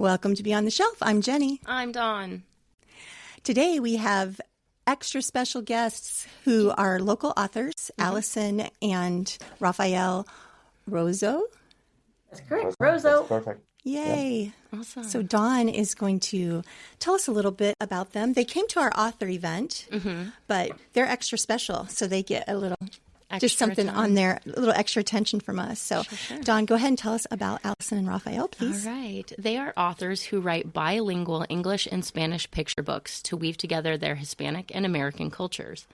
Welcome to Beyond the Shelf. I'm Jenny. I'm Dawn. Today we have extra special guests who are local authors, Allison and Rafael Rozo. That's correct. Rozo. That's perfect. Yay. Yeah. Awesome. So Dawn is going to tell us a little bit about them. They came to our author event, but they're extra special, so they get a little... just something on there, a little extra attention from us. So, sure. Dawn, go ahead and tell us about Allison and Rafael, please. All right. They are authors who write bilingual English and Spanish picture books to weave together their Hispanic and American cultures.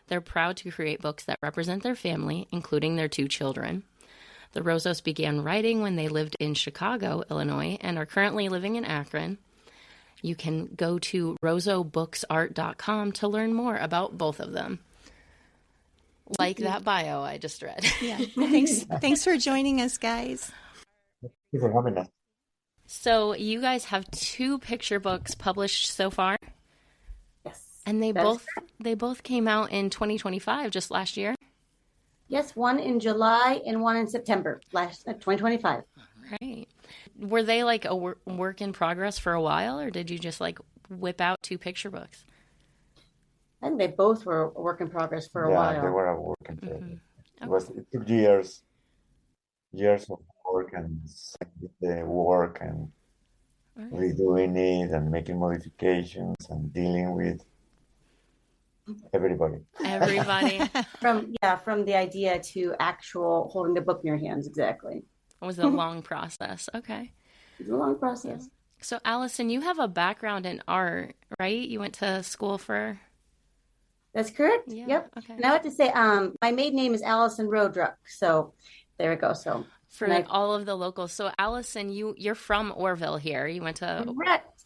They're proud to create books that represent their family, including their 2 children. The Rozos began writing when they lived in Chicago, Illinois, and are currently living in Akron. You can go to rozobooksart.com to learn more about both of them. Like that bio I just read. Yeah. Thanks for joining us, guys. Thank you for having us. So you guys have 2 picture books published so far? Yes. And they both came out in 2025, just last year? Yes, one in July and one in September, 2025. Right. Were they like a work in progress for a while, or did you just like whip out 2 picture books? I think they both were a work in progress for a while. Yeah, they were a work in progress. It took years of work and the work and redoing it and making modifications and dealing with everybody. From the idea to actual holding the book in your hands, exactly. It was a long process. Okay. It was a long process. Yeah. So Allison, you have a background in art, right? You went to school for... That's correct. Yeah, yep. Okay. And I have to say, my maiden name is Allison Rozo. So there we go. So for all of the locals. So Allison, you're from Orrville here. You went to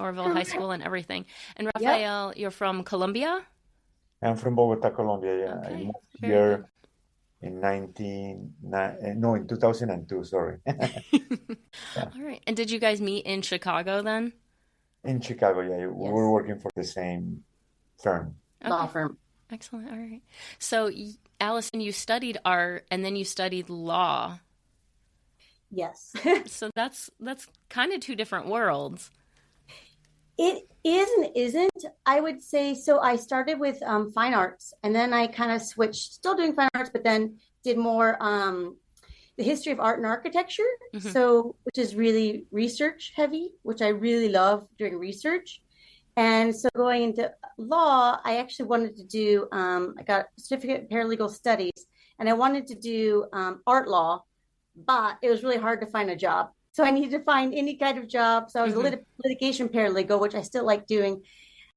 Orrville High School and everything. And Rafael, You're from Colombia? I'm from Bogota, Colombia. Yeah, Okay. I moved here in 2002. Sorry. All right. And did you guys meet in Chicago then? In Chicago, yeah. We were working for the same firm. Law firm. Excellent. All right. So, Allison, you studied art and then you studied law. Yes. So that's kind of 2 different worlds. It is and isn't, I would say. So I started with fine arts, and then I kind of switched, still doing fine arts, but then did more the history of art and architecture. So, which is really research heavy, which I really love doing research. And so going into law, I actually wanted to do, I got a certificate in paralegal studies, and I wanted to do art law, but it was really hard to find a job. So I needed to find any kind of job. So I was a litigation paralegal, which I still like doing.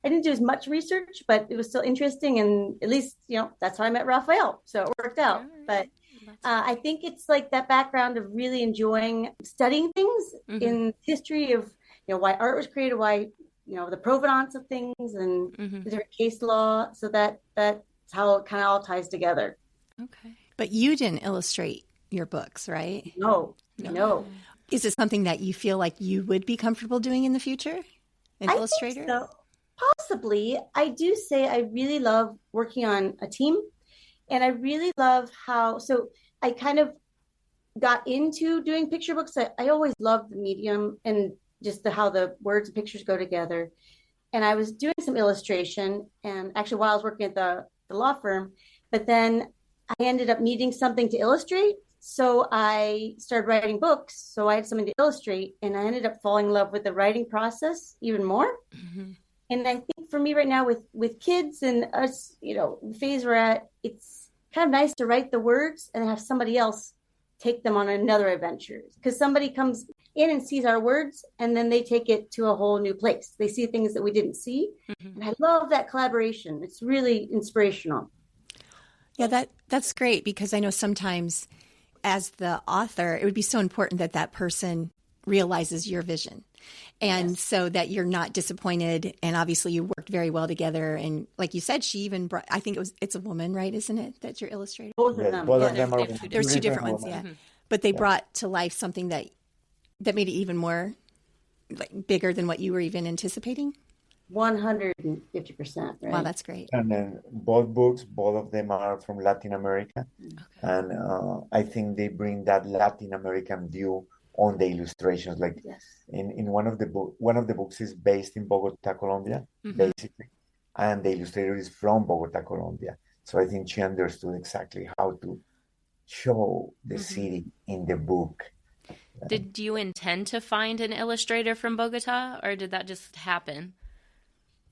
I didn't do as much research, but it was still interesting. And at least, that's how I met Rafael. So it worked out. But I think it's like that background of really enjoying studying things in history of, why art was created, why the provenance of things and the different case law. So that's how it kind of all ties together. Okay. But you didn't illustrate your books, right? No. Is it something that you feel like you would be comfortable doing in the future? An illustrator? Think so. Possibly. I do say I really love working on a team. And I really love so I kind of got into doing picture books. I always loved the medium and just how the words and pictures go together. And I was doing some illustration, and actually while I was working at the law firm, but then I ended up needing something to illustrate. So I started writing books. So I had something to illustrate, and I ended up falling in love with the writing process even more. And I think for me right now with kids and us, the phase we're at, it's kind of nice to write the words and have somebody else take them on another adventure, because somebody comes in and sees our words, and then they take it to a whole new place. They see things that we didn't see. And I love that collaboration. It's really inspirational. Yeah, that's great, because I know sometimes as the author, it would be so important that person realizes your vision. And so that you're not disappointed. And obviously you worked very well together. And like you said, she even brought, I think it's a woman, right? Isn't it? That's your illustrator? Both of them. Both of them are There's 2 different ones, yeah. But they brought to life something that made it even more bigger than what you were even anticipating. 150%. Right? Wow, that's great. And then both of them are from Latin America. Okay. And I think they bring that Latin American view on the illustrations. Like Yes. in one of the books is based in Bogota, Colombia, basically, and the illustrator is from Bogota, Colombia. So I think she understood exactly how to show the city in the book. Did you intend to find an illustrator from Bogota, or did that just happen?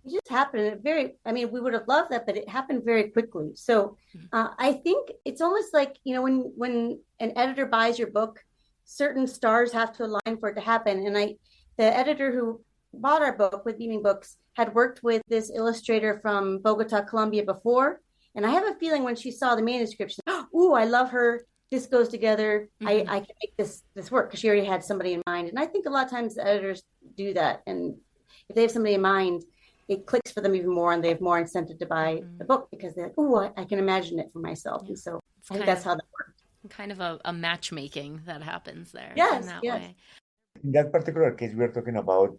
It just happened we would have loved that, but it happened very quickly. So I think it's almost like, when an editor buys your book, certain stars have to align for it to happen. And the editor who bought our book with Beaming Books had worked with this illustrator from Bogota, Colombia before. And I have a feeling when she saw the manuscript, she said, "Oh, I love her. This goes together. I can make this work," because she already had somebody in mind. And I think a lot of times the editors do that. And if they have somebody in mind, it clicks for them even more, and they have more incentive to buy the book because they're like, "Oh, I can imagine it for myself." And so I think that's how that works. Kind of a matchmaking that happens there. Yes, in that yes. way. In that particular case, we are talking about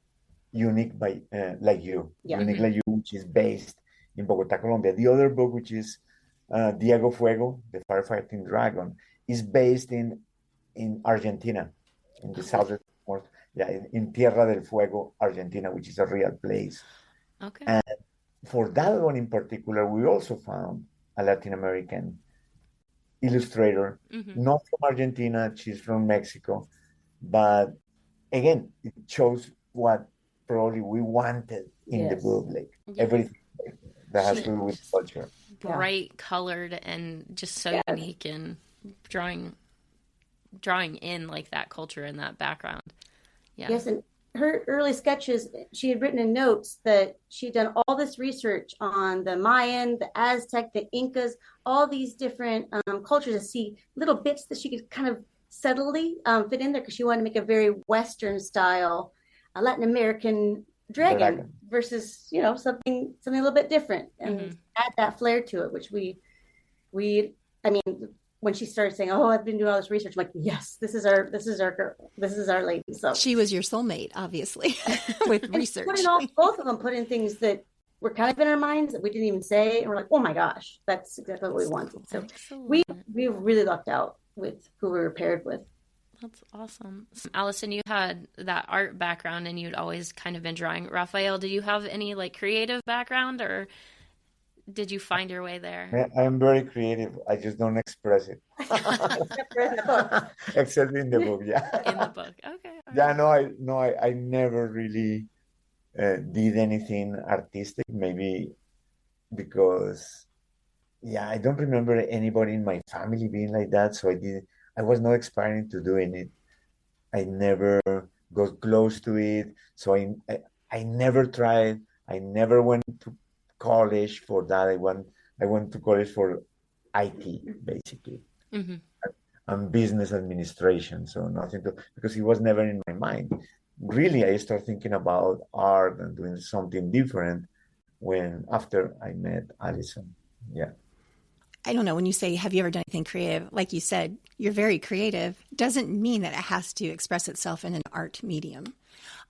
Unique by Like You, Unique Like You, which is based in Bogota, Colombia. The other book, which is Diego Fuego, the Firefighting Dragon, is based in Argentina, in the southern north, in Tierra del Fuego, Argentina, which is a real place. Okay. And for that one in particular, we also found a Latin American illustrator, not from Argentina, she's from Mexico, but again, it shows what probably we wanted in the book, like everything that has to do with culture. Bright colored and just so unique, and drawing in like that culture and that background. Yeah. Yes, and her early sketches, she had written in notes that she'd done all this research on the Mayan, the Aztec, the Incas, all these different cultures, to see little bits that she could kind of subtly fit in there, because she wanted to make a very Western style, a Latin American dragon versus, something a little bit different, and add that flair to it, which we when she started saying, "Oh, I've been doing all this research," I'm like, "Yes, this is our girl. This is our lady." So she was your soulmate, obviously, with research. Both of them put in things that were kind of in our minds that we didn't even say, and we're like, "Oh my gosh, that's exactly what we wanted." So we really lucked out with who we were paired with. That's awesome. Allison, you had that art background and you'd always kind of been drawing. Rafael, do you have any creative background, or did you find your way there? I am very creative. I just don't express it. Except in the book, In the book, okay. I never really did anything artistic. Maybe because, I don't remember anybody in my family being like that. So I was not aspiring to doing it. I never got close to it. So I never tried. I never went to college for that. I went to college for IT, basically, and business administration. So nothing because it was never in my mind. Really, I started thinking about art and doing something different after I met Allison. Yeah. I don't know, when you say, have you ever done anything creative? Like you said, you're very creative. Doesn't mean that it has to express itself in an art medium.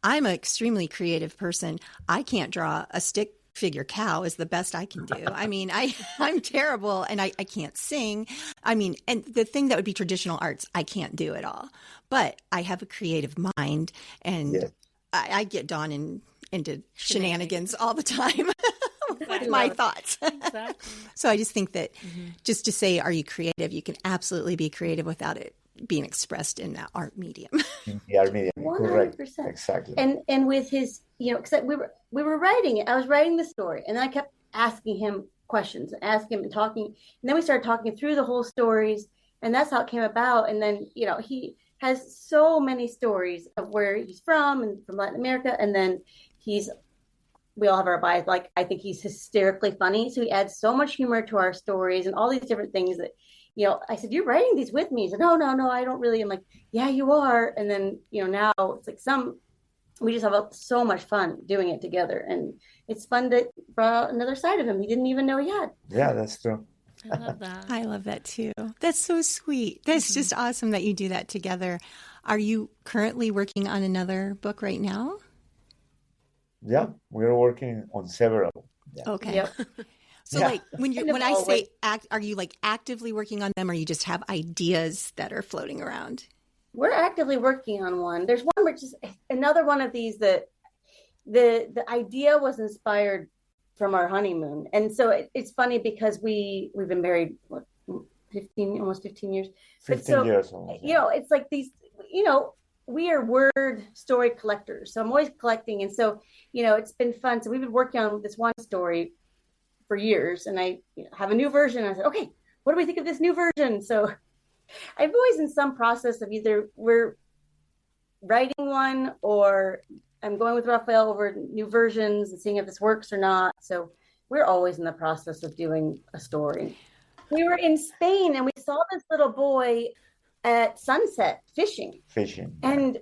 I'm an extremely creative person. I can't draw a stick figure cow is the best I can do. I mean, I'm terrible, and I can't sing. I mean, and the thing that would be traditional arts, I can't do at all. But I have a creative mind, and I get drawn into shenanigans all the time. With my thoughts. Exactly. So I just think that just to say, are you creative? You can absolutely be creative without it being expressed in that art medium. In the art medium, 100%. correct. Exactly. And with his, because we were writing it. I was writing the story, and then I kept asking him questions, asking him and talking. And then we started talking through the whole stories, and that's how it came about. And then, he has so many stories of where he's from and from Latin America. And then we all have our bias. Like, I think he's hysterically funny. So he adds so much humor to our stories and all these different things that, I said, "You're writing these with me." He said, No, I don't really. I'm like, "Yeah, you are." And then, now it's like we just have so much fun doing it together. And it's fun to bring out another side of him he didn't even know he had. Yeah, that's true. I love that. I love that too. That's so sweet. That's just awesome that you do that together. Are you currently working on another book right now? Yeah, we're working on several. Yeah. Okay. Yep. So when I say act, are you actively working on them, or you just have ideas that are floating around? We're actively working on one. There's one which is another one of these that the idea was inspired from our honeymoon. And so it's funny because we've been married, what, 15 years. 15 years almost. You know, it's like these, you know, we are word story collectors. So I'm always collecting. And so, you know, it's been fun. So we've been working on this one story for years, and I have a new version. I said, okay, what do we think of this new version? So I'm always in some process of either we're writing one or I'm going with Rafael over new versions and seeing if this works or not. So we're always in the process of doing a story. We were in Spain and we saw this little boy at sunset fishing. And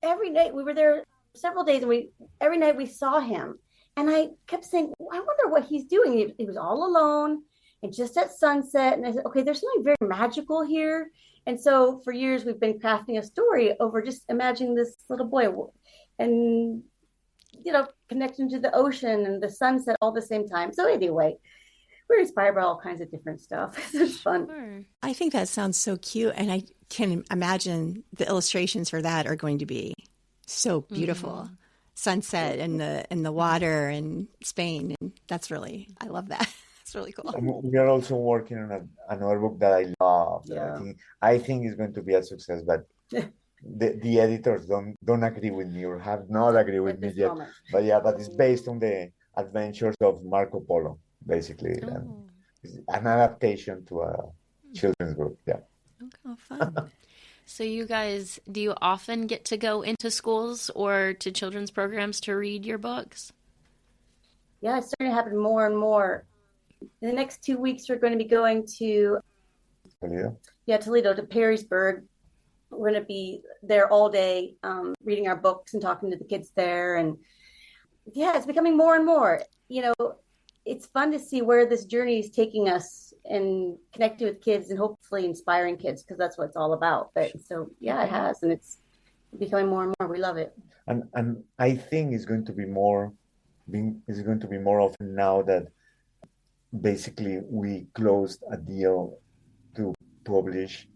every night we were there several days, and every night we saw him. And I kept saying, I wonder what he's doing. He was all alone and just at sunset. And I said, okay, there's something very magical here. And so for years, we've been crafting a story over just imagining this little boy and, you know, connecting to the ocean and the sunset all at the same time. So anyway, we're inspired by all kinds of different stuff. It's fun. Sure. I think that sounds so cute. And I can imagine the illustrations for that are going to be so beautiful. Mm-hmm. Sunset and the water in Spain. And that's really, I love that. It's really cool. We are also working on another book that I love. Yeah. I think is going to be a success, but the editors don't agree with me or have not agreed with me yet. Moment. But it's based on the adventures of Marco Polo, basically. Oh. And it's an adaptation to a children's book. Yeah. Oh, fun. So you guys, do you often get to go into schools or to children's programs to read your books? Yeah, it's starting to happen more and more. In the next 2 weeks, we're going to be going to Toledo, to Perrysburg. We're going to be there all day, reading our books and talking to the kids there. And yeah, it's becoming more and more. You know, it's fun to see where this journey is taking us and connecting with kids and hopefully inspiring kids, because that's what it's all about. But so yeah, it has, and it's becoming more and more. We love it. And I think it's going to be more often now that basically we closed a deal to publish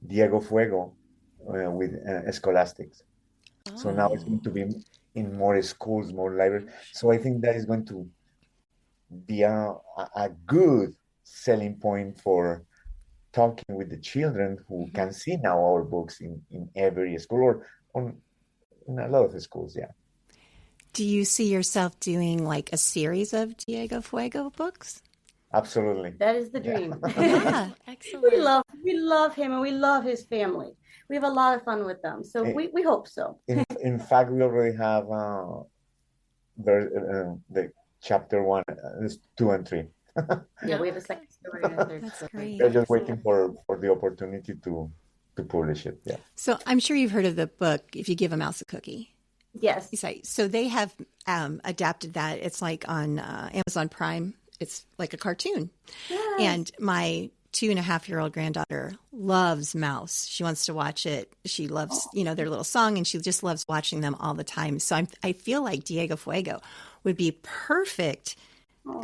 Diego Fuego with Scholastics. Oh. So now it's going to be in more schools, more libraries. So I think that is going to be a good selling point for talking with the children who can see now our books in every school or in a lot of schools. Yeah. Do you see yourself doing like a series of Diego Fuego books? Absolutely. That is the dream. Yeah. Excellent. We love him and we love his family. We have a lot of fun with them. So we hope so. In fact, we already have the chapter 1, 2 and 3. Yeah, we have a second story. That's great. They're just waiting for the opportunity to publish it. Yeah. So I'm sure you've heard of the book, If You Give a Mouse a Cookie. Yes. So they have adapted that. It's like on Amazon Prime. It's like a cartoon. Yes. And my 2.5-year-old granddaughter loves Mouse. She wants to watch it. She loves, their little song, and she just loves watching them all the time. So I feel like Diego Fuego would be perfect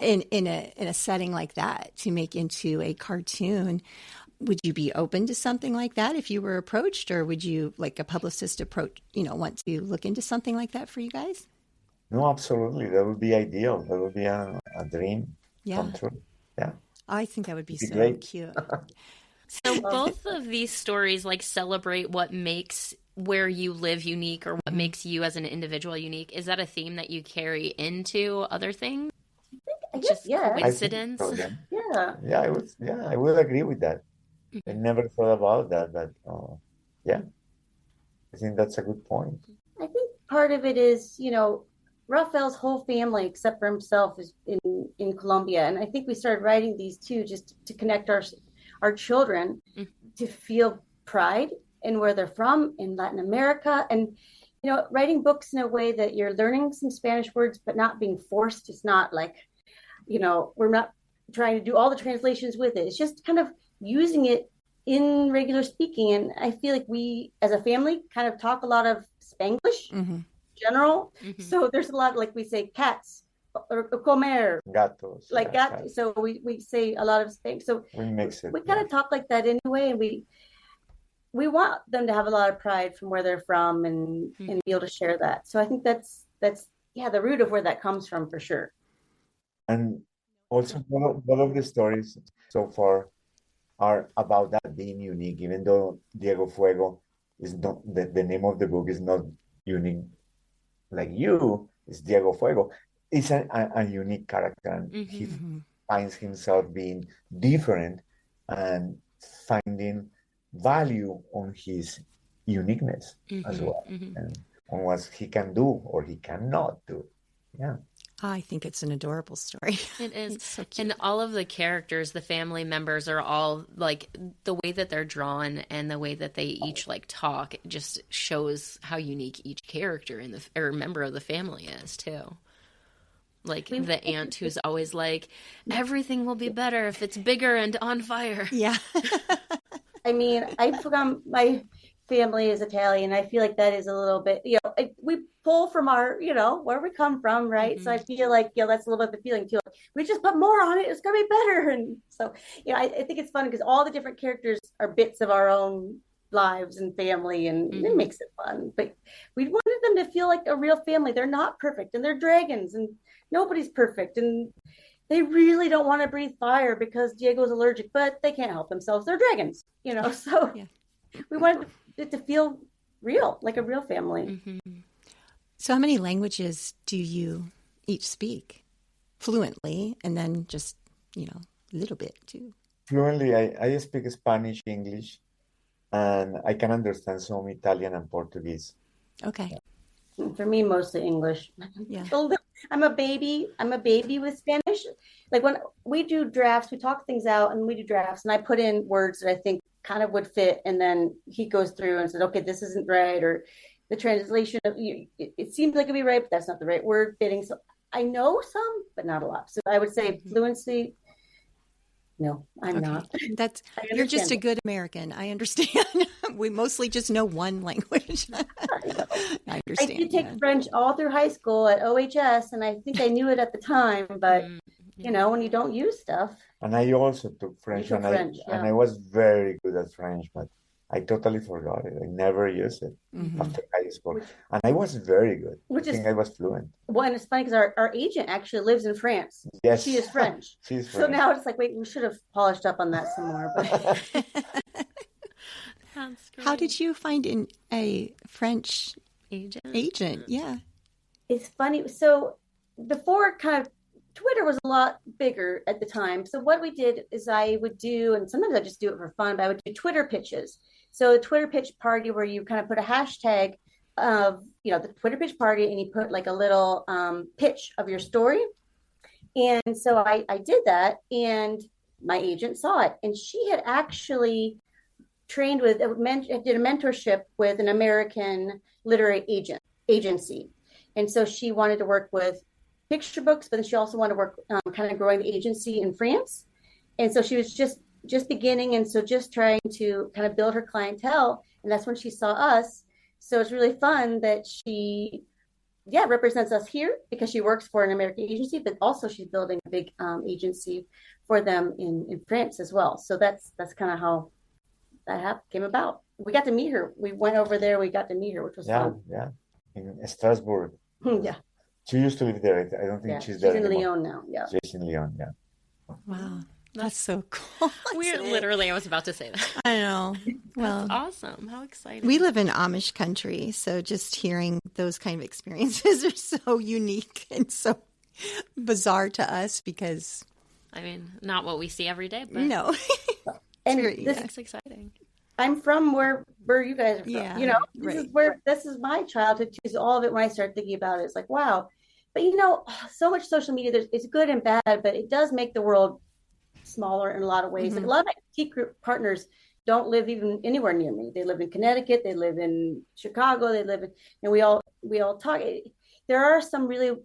in a setting like that to make into a cartoon. Would you be open to something like that if you were approached, or would you, like a publicist want to look into something like that for you guys? No, absolutely. That would be ideal. That would be a dream come true. Yeah. I think that would be so great. Cute. So both of these stories celebrate what makes where you live unique, or what makes you as an individual unique. Is that a theme that you carry into other things? I guess, coincidence? So, yeah. I would agree with that. I never thought about that, but I think that's a good point. I think part of it is, Rafael's whole family, except for himself, is in Colombia. And I think we started writing these too, just to connect our children to feel pride in where they're from in Latin America. And, writing books in a way that you're learning some Spanish words, but not being forced. It's not like, we're not trying to do all the translations with it. It's just kind of using it in regular speaking. And I feel like we, as a family, kind of talk a lot of Spanglish. Mm-hmm. General. Mm-hmm. So there's a lot, like we say cats or comer, gatos, like gatos. So we say a lot of things. So we mix it. We kind of talk like that anyway, and we we want them to have a lot of pride from where they're from and be able to share that. So I think that's the root of where that comes from for sure. And also, all of the stories so far are about that being unique, even though Diego Fuego is not, the name of the book is not unique like you, it's Diego Fuego. It's a unique character, and he finds himself being different and finding value on his uniqueness as well, and on what he can do or he cannot do. Yeah. I think it's an adorable story. It is. So cute. And all of the characters, the family members are all like the way that they're drawn and the way that they each like talk, it just shows how unique each character in the or member of the family is too. Like the aunt who's always like, everything will be better if it's bigger and on fire. Yeah. I mean, I forgot my family is Italian. I feel like that is a little bit, we pull from our, where we come from, right? So I feel like, that's a little bit of the feeling too. We just put more on it, it's going to be better. And so, I think it's fun because all the different characters are bits of our own lives and family, and it makes it fun. But we wanted them to feel like a real family. They're not perfect, and they're dragons, and nobody's perfect. And they really don't want to breathe fire because Diego's allergic, but they can't help themselves. They're dragons, so we wanted it to feel real, like a real family. So how many languages do you each speak? Fluently, and then just, a little bit too. Fluently, I speak Spanish, English, and I can understand some Italian and Portuguese. Okay. For me, mostly English. Yeah. I'm a baby with Spanish. Like when we do drafts, we talk things out and we do drafts, and I put in words that I think kind of would fit, and then he goes through and said, okay, this isn't right, or the translation of it seems like it'd be right, but that's not the right word fitting. So I know some, but not a lot. So I would say fluency. No, I'm not. You're just a good American. I understand. We mostly just know one language. I understand. I did take French all through high school at OHS, and I think I knew it at the time, but when you don't use stuff. And I also took French, and I was very good at French, but I totally forgot it. I never used it after high school. And I was very good. I think I was fluent. Well, and it's funny because our agent actually lives in France. Yes. She is French. She's so French. Now it's like, wait, we should have polished up on that some more. But That's great. How did you find a French agent? Yeah. It's funny. So before kind of Twitter was a lot bigger at the time. So what we did is I would do, and sometimes I just do it for fun, but I would do Twitter pitches. So a Twitter pitch party where you kind of put a hashtag of, the Twitter pitch party, and you put like a little pitch of your story. And so I did that, and my agent saw it, and she had actually trained did a mentorship with an American literary agency. And so she wanted to work with picture books, but then she also wanted to work kind of growing the agency in France. And so she was just beginning, and so just trying to kind of build her clientele. And that's when she saw us. So it's really fun that she represents us here because she works for an American agency, but also she's building a big agency for them in France as well. So that's kind of how that came about. We got to meet her. We went over there. We got to meet her, which was fun. Yeah, in Strasbourg. Yeah. She used to live there. I don't think she's there anymore. She's in Lyon now. Yeah. She's in Lyon. Yeah. Wow. That's so cool. I was about to say that. I know. Well, that's awesome. How exciting. We live in Amish country, so just hearing those kind of experiences are so unique and so bizarre to us because... not what we see every day, but... No. And it's exciting. I'm from where you guys are from. Yeah, this is my childhood too. So all of it, when I start thinking about it, it's like, wow. But so much social media, it's good and bad, but it does make the world smaller in a lot of ways. Like a lot of my petite group partners don't live even anywhere near me. They live in Connecticut, they live in Chicago, and we all talk. There are some really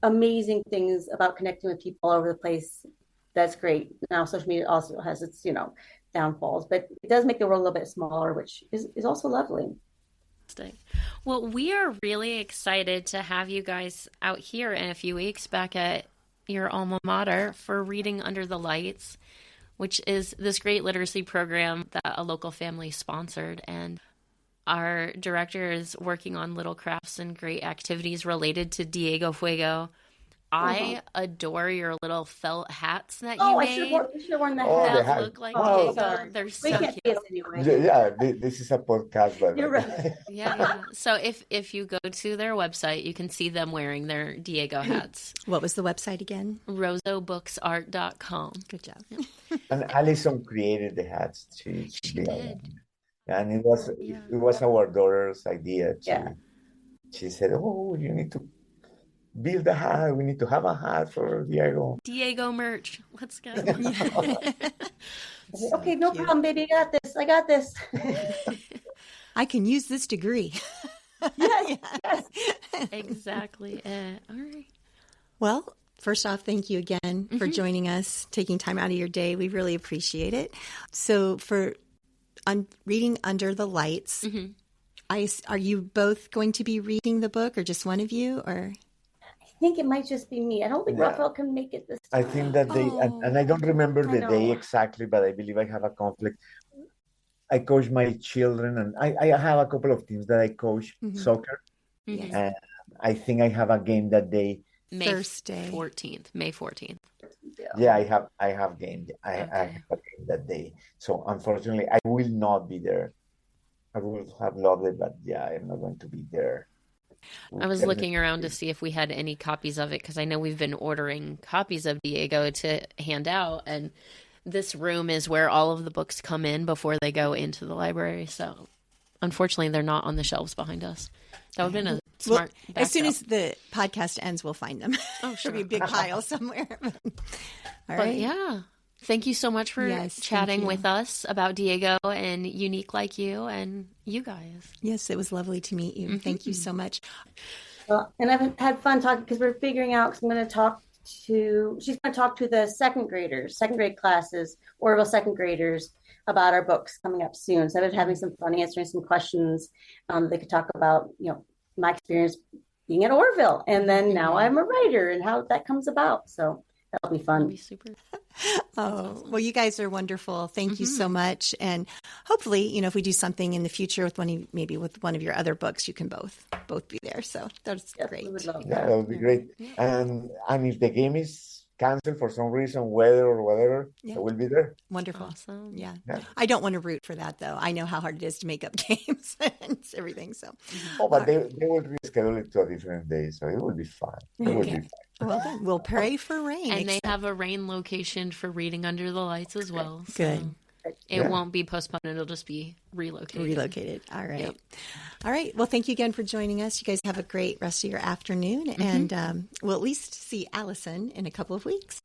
amazing things about connecting with people all over the place. That's great. Now social media also has its, downfalls, but it does make the world a little bit smaller, which is also lovely. Well, we are really excited to have you guys out here in a few weeks back at your alma mater for Reading Under the Lights. which is this great literacy program that a local family sponsored. And our director is working on little crafts and great activities related to Diego Fuego. I adore your little felt hats that you made. I should have worn the Oh, hat. the That hat. look like Wow. Diego. They're We so can't cute. see us anyway. Yeah, this is a podcast, but You're right. Yeah. So if you go to their website, you can see them wearing their Diego hats. What was the website again? RozoBooksArt.com. Good job. And Allison created the hats. She did. And it was our daughter's idea. She said, "Oh, you need to build a hat. We need to have a hat for Diego." Diego merch. Let's go. Okay, no problem, baby. I got this. I can use this degree. Yes. Exactly. All right. Well, first off, thank you again for joining us, taking time out of your day. We really appreciate it. So for reading Under the Lights, are you both going to be reading the book, or just one of you? Or I think it might just be me. I don't think Rafael can make it this time. I think that they, and I don't remember the day exactly, but I believe I have a conflict. I coach my children, and I have a couple of teams that I coach soccer. And I think I have a game that day. Thursday. May 14th. Yeah, I have game. I have a game that day. So unfortunately, I will not be there. I would have loved it, but I'm not going to be there. I was looking around to see if we had any copies of it, because I know we've been ordering copies of Diego to hand out, and this room is where all of the books come in before they go into the library. So unfortunately, they're not on the shelves behind us. That would have been a smart backdrop. As soon as the podcast ends, we'll find them. Oh, sure. There'll be a big pile somewhere. All right. Yeah. Thank you so much for chatting with us about Diego and Unique Like You and you guys. Yes, it was lovely to meet you. Thank you so much. Well, and I've had fun talking, because we're figuring out, because she's going to talk to the second grade classes, Orrville second graders, about our books coming up soon. So I've been having some fun answering some questions. They could talk about, my experience being at Orrville, and then now I'm a writer and how that comes about. So that'll be fun. That'll be super. Awesome. Well, you guys are wonderful. Thank you so much. And hopefully, if we do something in the future with one of your other books, you can both be there. So that's great. That would be great. And if the game is canceled for some reason, weather or whatever, I will be there. Wonderful. Awesome. Yeah. I don't want to root for that, though. I know how hard it is to make up games and everything. So. But they will reschedule it to a different day, so it will be fine. It will be fine. Well, then we'll pray for rain. And they have a rain location for Reading Under the Lights as well. So Good. It won't be postponed. It'll just be relocated. All right. Yep. All right. Well, thank you again for joining us. You guys have a great rest of your afternoon. And we'll at least see Allison in a couple of weeks.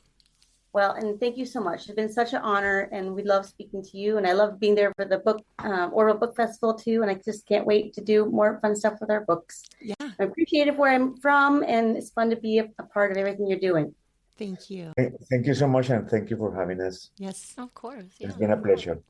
Well, and thank you so much. It's been such an honor, and we love speaking to you. And I love being there for the book, Orrville Book Festival too. And I just can't wait to do more fun stuff with our books. Yeah. I'm appreciative where I'm from, and it's fun to be a part of everything you're doing. Thank you. Thank you so much, and thank you for having us. Yes. Of course. It's been a pleasure.